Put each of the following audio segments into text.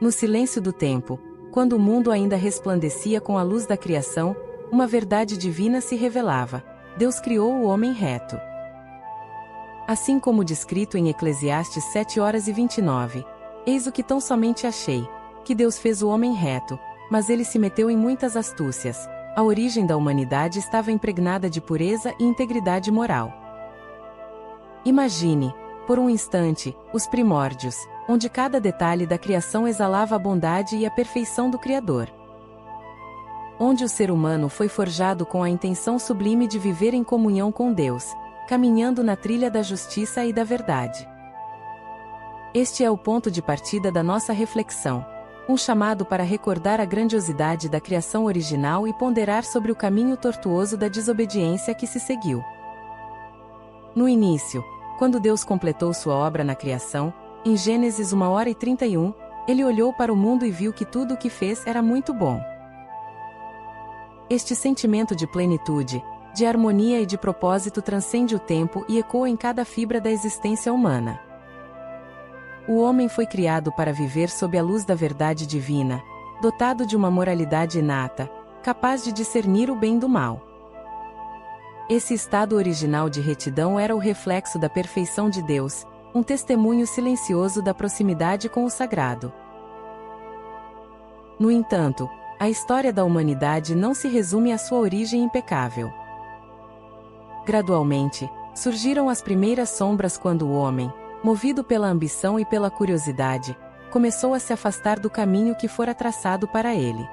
No silêncio do tempo, quando o mundo ainda resplandecia com a luz da criação, uma verdade divina se revelava: Deus criou o homem reto. Assim como descrito em Eclesiastes 7:29, eis o que tão somente achei, que Deus fez o homem reto, mas ele se meteu em muitas astúcias. A origem da humanidade estava impregnada de pureza e integridade moral. Imagine, por um instante, os primórdios, onde cada detalhe da criação exalava a bondade e a perfeição do Criador. Onde o ser humano foi forjado com a intenção sublime de viver em comunhão com Deus, caminhando na trilha da justiça e da verdade. Este é o ponto de partida da nossa reflexão. Um chamado para recordar a grandiosidade da criação original e ponderar sobre o caminho tortuoso da desobediência que se seguiu. No início, quando Deus completou sua obra na criação, em Gênesis 1:31, ele olhou para o mundo e viu que tudo o que fez era muito bom. Este sentimento de plenitude, de harmonia e de propósito transcende o tempo e ecoa em cada fibra da existência humana. O homem foi criado para viver sob a luz da verdade divina, dotado de uma moralidade inata, capaz de discernir o bem do mal. Esse estado original de retidão era o reflexo da perfeição de Deus, um testemunho silencioso da proximidade com o sagrado. No entanto, a história da humanidade não se resume à sua origem impecável. Gradualmente, surgiram as primeiras sombras quando o homem, movido pela ambição e pela curiosidade, começou a se afastar do caminho que fora traçado para ele.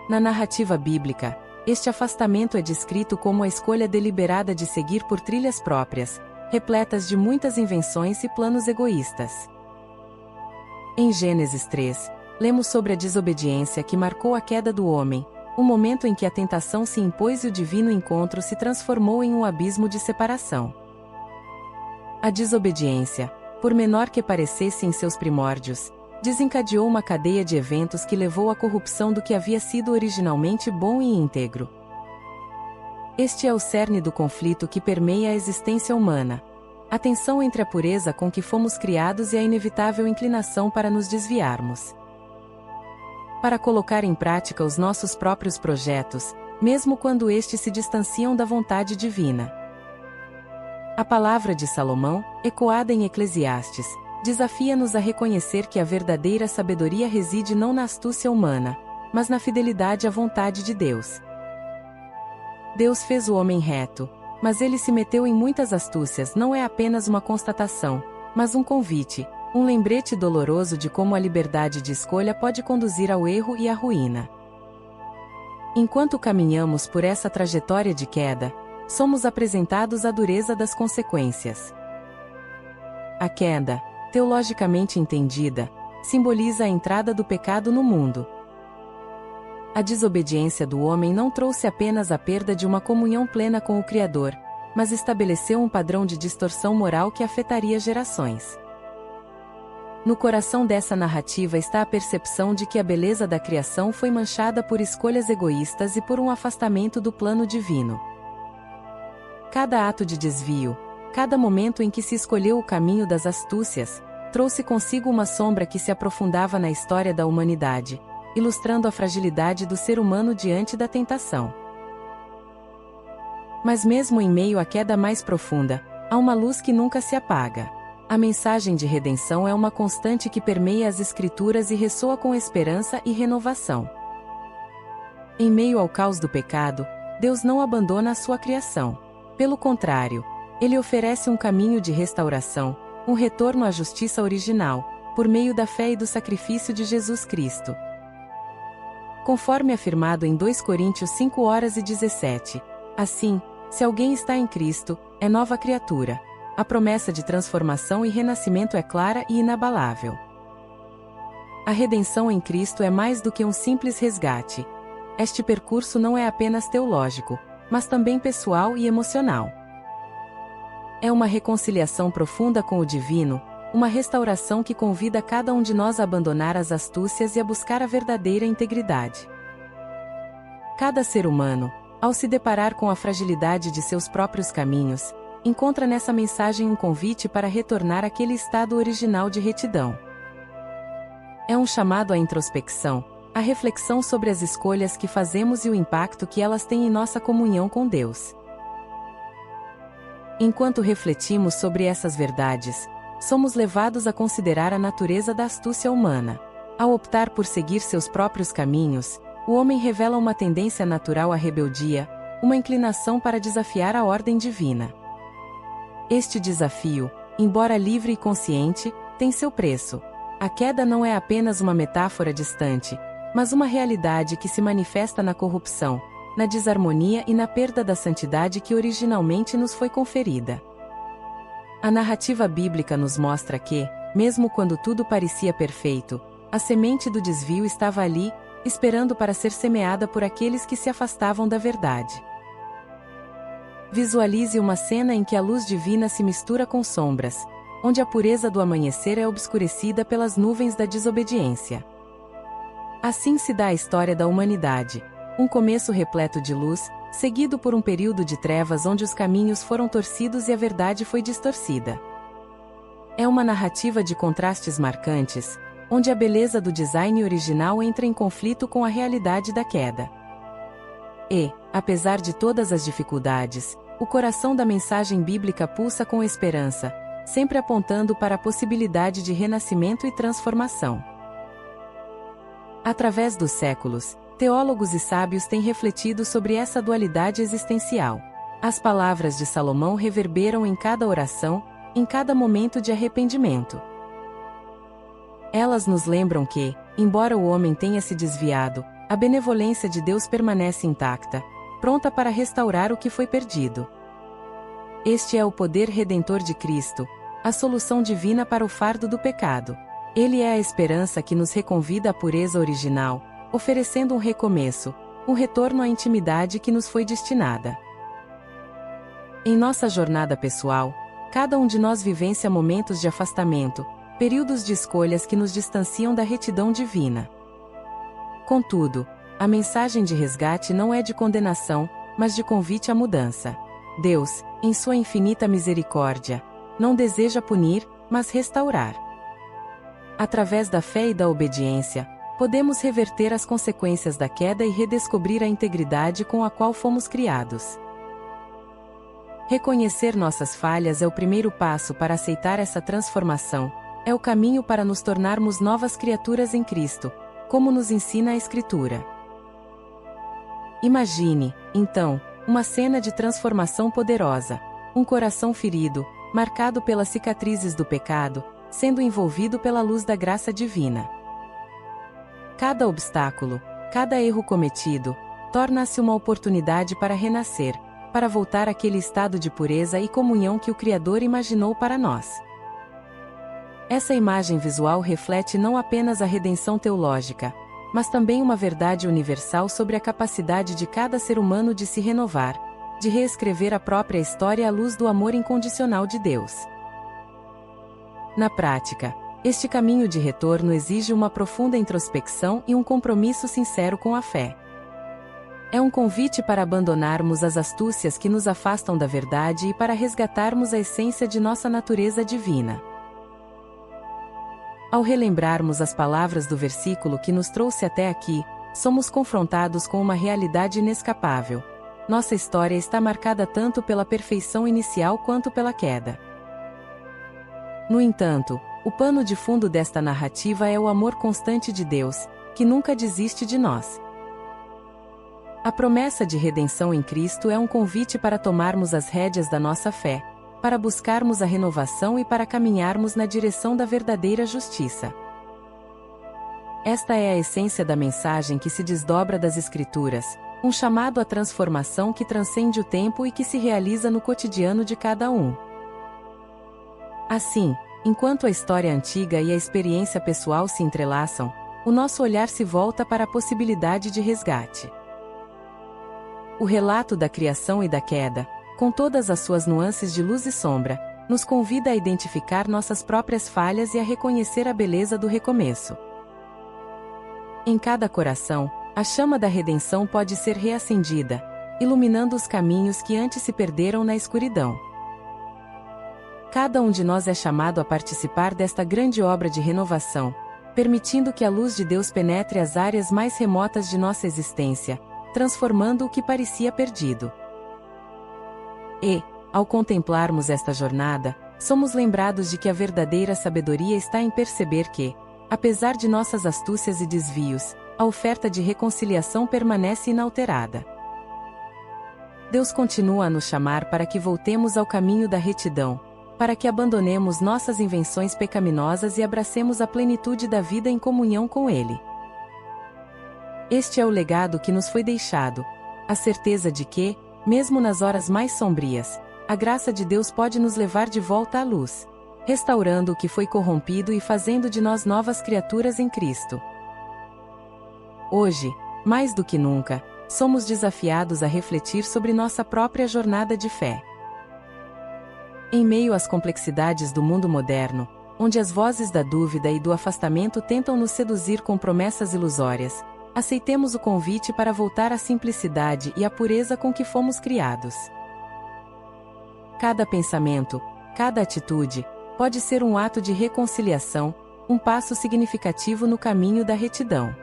Na narrativa bíblica, este afastamento é descrito como a escolha deliberada de seguir por trilhas próprias, repletas de muitas invenções e planos egoístas. Em Gênesis 3, lemos sobre a desobediência que marcou a queda do homem, o momento em que a tentação se impôs e o divino encontro se transformou em um abismo de separação. A desobediência, por menor que parecesse em seus primórdios, desencadeou uma cadeia de eventos que levou à corrupção do que havia sido originalmente bom e íntegro. Este é o cerne do conflito que permeia a existência humana: a tensão entre a pureza com que fomos criados e a inevitável inclinação para nos desviarmos. Para colocar em prática os nossos próprios projetos, mesmo quando estes se distanciam da vontade divina. A palavra de Salomão, ecoada em Eclesiastes, desafia-nos a reconhecer que a verdadeira sabedoria reside não na astúcia humana, mas na fidelidade à vontade de Deus. Deus fez o homem reto, mas ele se meteu em muitas astúcias não é apenas uma constatação, mas um convite, um lembrete doloroso de como a liberdade de escolha pode conduzir ao erro e à ruína. Enquanto caminhamos por essa trajetória de queda, somos apresentados à dureza das consequências. A queda, teologicamente entendida, simboliza a entrada do pecado no mundo. A desobediência do homem não trouxe apenas a perda de uma comunhão plena com o Criador, mas estabeleceu um padrão de distorção moral que afetaria gerações. No coração dessa narrativa está a percepção de que a beleza da criação foi manchada por escolhas egoístas e por um afastamento do plano divino. Cada ato de desvio, cada momento em que se escolheu o caminho das astúcias, trouxe consigo uma sombra que se aprofundava na história da humanidade, ilustrando a fragilidade do ser humano diante da tentação. Mas mesmo em meio à queda mais profunda, há uma luz que nunca se apaga. A mensagem de redenção é uma constante que permeia as Escrituras e ressoa com esperança e renovação. Em meio ao caos do pecado, Deus não abandona a sua criação. Pelo contrário, Ele oferece um caminho de restauração, um retorno à justiça original, por meio da fé e do sacrifício de Jesus Cristo. Conforme afirmado em 2 Coríntios 5:17, assim, se alguém está em Cristo, é nova criatura. A promessa de transformação e renascimento é clara e inabalável. A redenção em Cristo é mais do que um simples resgate. Este percurso não é apenas teológico, mas também pessoal e emocional. É uma reconciliação profunda com o divino, uma restauração que convida cada um de nós a abandonar as astúcias e a buscar a verdadeira integridade. Cada ser humano, ao se deparar com a fragilidade de seus próprios caminhos, encontra nessa mensagem um convite para retornar àquele estado original de retidão. É um chamado à introspecção, à reflexão sobre as escolhas que fazemos e o impacto que elas têm em nossa comunhão com Deus. Enquanto refletimos sobre essas verdades, somos levados a considerar a natureza da astúcia humana. Ao optar por seguir seus próprios caminhos, o homem revela uma tendência natural à rebeldia, uma inclinação para desafiar a ordem divina. Este desafio, embora livre e consciente, tem seu preço. A queda não é apenas uma metáfora distante, mas uma realidade que se manifesta na corrupção, na desarmonia e na perda da santidade que originalmente nos foi conferida. A narrativa bíblica nos mostra que, mesmo quando tudo parecia perfeito, a semente do desvio estava ali, esperando para ser semeada por aqueles que se afastavam da verdade. Visualize uma cena em que a luz divina se mistura com sombras, onde a pureza do amanhecer é obscurecida pelas nuvens da desobediência. Assim se dá a história da humanidade, um começo repleto de luz, seguido por um período de trevas onde os caminhos foram torcidos e a verdade foi distorcida. É uma narrativa de contrastes marcantes, onde a beleza do design original entra em conflito com a realidade da queda. E, apesar de todas as dificuldades, o coração da mensagem bíblica pulsa com esperança, sempre apontando para a possibilidade de renascimento e transformação. Através dos séculos, teólogos e sábios têm refletido sobre essa dualidade existencial. As palavras de Salomão reverberam em cada oração, em cada momento de arrependimento. Elas nos lembram que, embora o homem tenha se desviado, a benevolência de Deus permanece intacta, pronta para restaurar o que foi perdido. Este é o poder redentor de Cristo, a solução divina para o fardo do pecado. Ele é a esperança que nos reconvida à pureza original, oferecendo um recomeço, um retorno à intimidade que nos foi destinada. Em nossa jornada pessoal, cada um de nós vivencia momentos de afastamento, períodos de escolhas que nos distanciam da retidão divina. Contudo, a mensagem de resgate não é de condenação, mas de convite à mudança. Deus, em sua infinita misericórdia, não deseja punir, mas restaurar. Através da fé e da obediência, podemos reverter as consequências da queda e redescobrir a integridade com a qual fomos criados. Reconhecer nossas falhas é o primeiro passo para aceitar essa transformação, é o caminho para nos tornarmos novas criaturas em Cristo, como nos ensina a Escritura. Imagine, então, uma cena de transformação poderosa, um coração ferido, marcado pelas cicatrizes do pecado, sendo envolvido pela luz da graça divina. Cada obstáculo, cada erro cometido, torna-se uma oportunidade para renascer, para voltar àquele estado de pureza e comunhão que o Criador imaginou para nós. Essa imagem visual reflete não apenas a redenção teológica, mas também uma verdade universal sobre a capacidade de cada ser humano de se renovar, de reescrever a própria história à luz do amor incondicional de Deus. Na prática, este caminho de retorno exige uma profunda introspecção e um compromisso sincero com a fé. É um convite para abandonarmos as astúcias que nos afastam da verdade e para resgatarmos a essência de nossa natureza divina. Ao relembrarmos as palavras do versículo que nos trouxe até aqui, somos confrontados com uma realidade inescapável. Nossa história está marcada tanto pela perfeição inicial quanto pela queda. No entanto, o pano de fundo desta narrativa é o amor constante de Deus, que nunca desiste de nós. A promessa de redenção em Cristo é um convite para tomarmos as rédeas da nossa fé, para buscarmos a renovação e para caminharmos na direção da verdadeira justiça. Esta é a essência da mensagem que se desdobra das Escrituras, um chamado à transformação que transcende o tempo e que se realiza no cotidiano de cada um. Assim, enquanto a história antiga e a experiência pessoal se entrelaçam, o nosso olhar se volta para a possibilidade de resgate. O relato da criação e da queda, com todas as suas nuances de luz e sombra, nos convida a identificar nossas próprias falhas e a reconhecer a beleza do recomeço. Em cada coração, a chama da redenção pode ser reacendida, iluminando os caminhos que antes se perderam na escuridão. Cada um de nós é chamado a participar desta grande obra de renovação, permitindo que a luz de Deus penetre as áreas mais remotas de nossa existência, transformando o que parecia perdido. E, ao contemplarmos esta jornada, somos lembrados de que a verdadeira sabedoria está em perceber que, apesar de nossas astúcias e desvios, a oferta de reconciliação permanece inalterada. Deus continua a nos chamar para que voltemos ao caminho da retidão, para que abandonemos nossas invenções pecaminosas e abracemos a plenitude da vida em comunhão com Ele. Este é o legado que nos foi deixado, a certeza de que, mesmo nas horas mais sombrias, a graça de Deus pode nos levar de volta à luz, restaurando o que foi corrompido e fazendo de nós novas criaturas em Cristo. Hoje, mais do que nunca, somos desafiados a refletir sobre nossa própria jornada de fé. Em meio às complexidades do mundo moderno, onde as vozes da dúvida e do afastamento tentam nos seduzir com promessas ilusórias, aceitemos o convite para voltar à simplicidade e à pureza com que fomos criados. Cada pensamento, cada atitude, pode ser um ato de reconciliação, um passo significativo no caminho da retidão.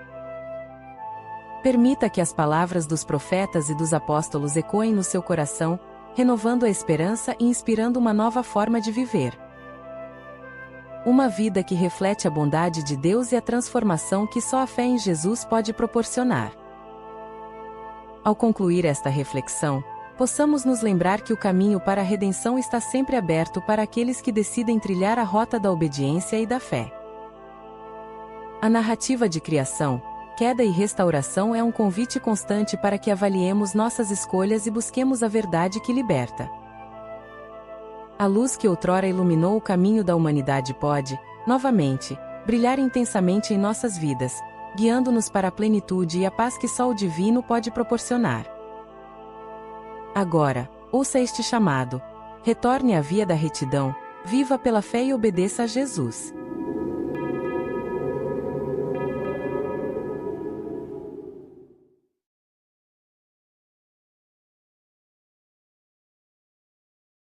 Permita que as palavras dos profetas e dos apóstolos ecoem no seu coração, renovando a esperança e inspirando uma nova forma de viver. Uma vida que reflete a bondade de Deus e a transformação que só a fé em Jesus pode proporcionar. Ao concluir esta reflexão, possamos nos lembrar que o caminho para a redenção está sempre aberto para aqueles que decidem trilhar a rota da obediência e da fé. A narrativa de criação, queda e restauração é um convite constante para que avaliemos nossas escolhas e busquemos a verdade que liberta. A luz que outrora iluminou o caminho da humanidade pode, novamente, brilhar intensamente em nossas vidas, guiando-nos para a plenitude e a paz que só o divino pode proporcionar. Agora, ouça este chamado: retorne à via da retidão, viva pela fé e obedeça a Jesus.